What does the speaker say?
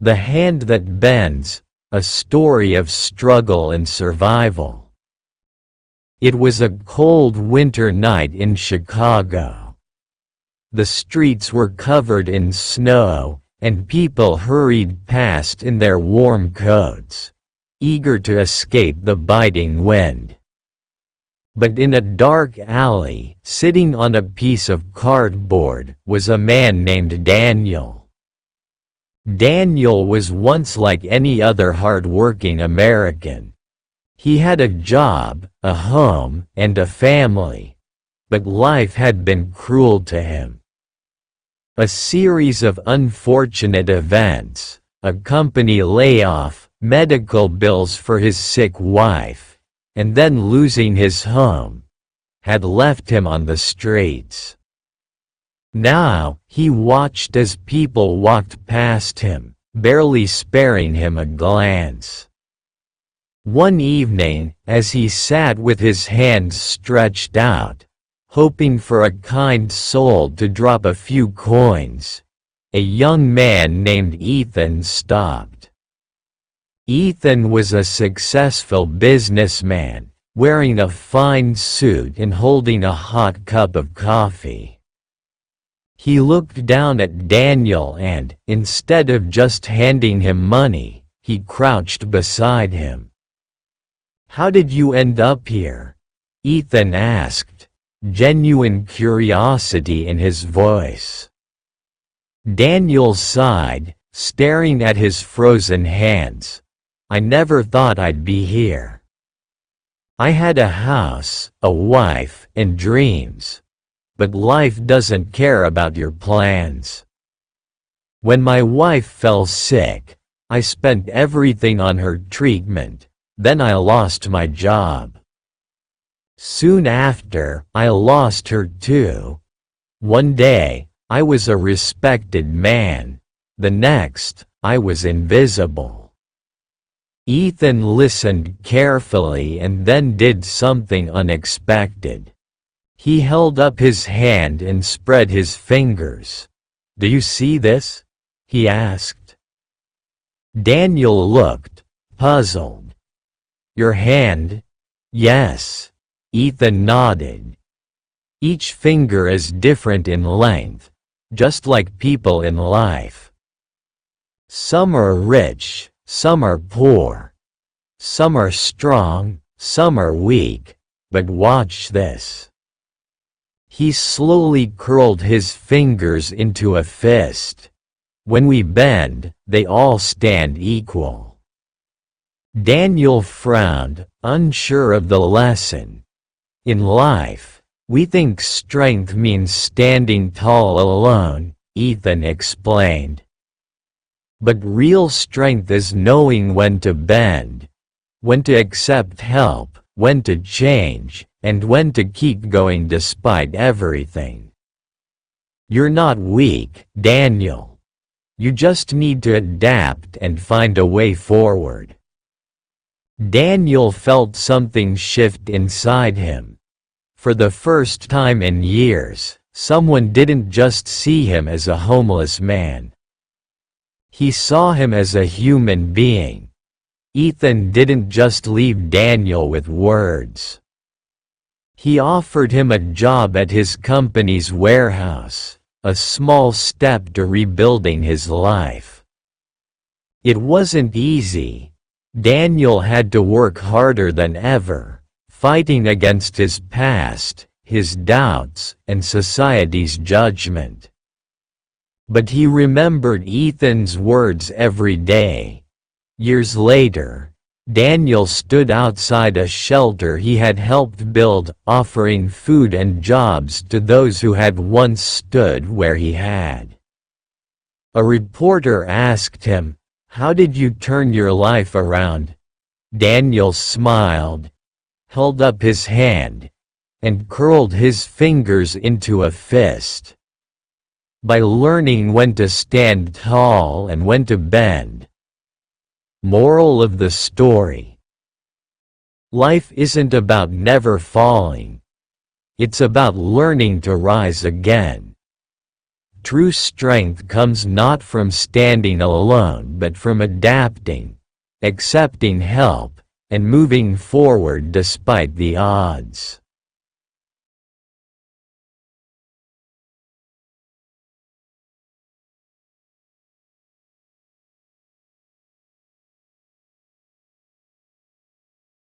The Hand That Bends, a story of struggle and survival. It was a cold winter night in Chicago. The streets were covered in snow, and people hurried past in their warm coats, eager to escape the biting wind. But in a dark alley, sitting on a piece of cardboard, was a man named Daniel. Daniel was once like any other hard-working American. He had a job, a home, and a family, but life had been cruel to him. A series of unfortunate events, a company layoff, medical bills for his sick wife, and then losing his home, had left him on the streets. Now, he watched as people walked past him, barely sparing him a glance. One evening, as he sat with his hands stretched out, hoping for a kind soul to drop a few coins, a young man named Ethan stopped. Ethan was a successful businessman, wearing a fine suit and holding a hot cup of coffee. He looked down at Daniel and, instead of just handing him money, he crouched beside him. "How did you end up here?" Ethan asked, genuine curiosity in his voice. Daniel sighed, staring at his frozen hands. "I never thought I'd be here. I had a house, a wife, and dreams. But life doesn't care about your plans. When my wife fell sick, I spent everything on her treatment, then I lost my job. Soon after, I lost her too. One day, I was a respected man. The next, I was invisible." Ethan listened carefully and then did something unexpected. He held up his hand and spread his fingers. "Do you see this?" he asked. Daniel looked, puzzled. "Your hand?" "Yes," Ethan nodded. "Each finger is different in length, just like people in life. Some are rich, some are poor. Some are strong, some are weak, but watch this." He slowly curled his fingers into a fist. "When we bend, they all stand equal." Daniel frowned, unsure of the lesson. "In life, we think strength means standing tall alone," Ethan explained. "But real strength is knowing when to bend, when to accept help, when to change, and when to keep going despite everything. You're not weak, Daniel. You just need to adapt and find a way forward." Daniel felt something shift inside him. For the first time in years, someone didn't just see him as a homeless man. He saw him as a human being. Ethan didn't just leave Daniel with words. He offered him a job at his company's warehouse, a small step to rebuilding his life. It wasn't easy. Daniel had to work harder than ever, fighting against his past, his doubts, and society's judgment. But he remembered Ethan's words every day. Years later, Daniel stood outside a shelter he had helped build, offering food and jobs to those who had once stood where he had. A reporter asked him, "How did you turn your life around?" Daniel smiled, held up his hand, and curled his fingers into a fist. "By learning when to stand tall and when to bend." Moral of the story: life isn't about never falling. It's about learning to rise again. True strength comes not from standing alone but from adapting, accepting help, and moving forward despite the odds.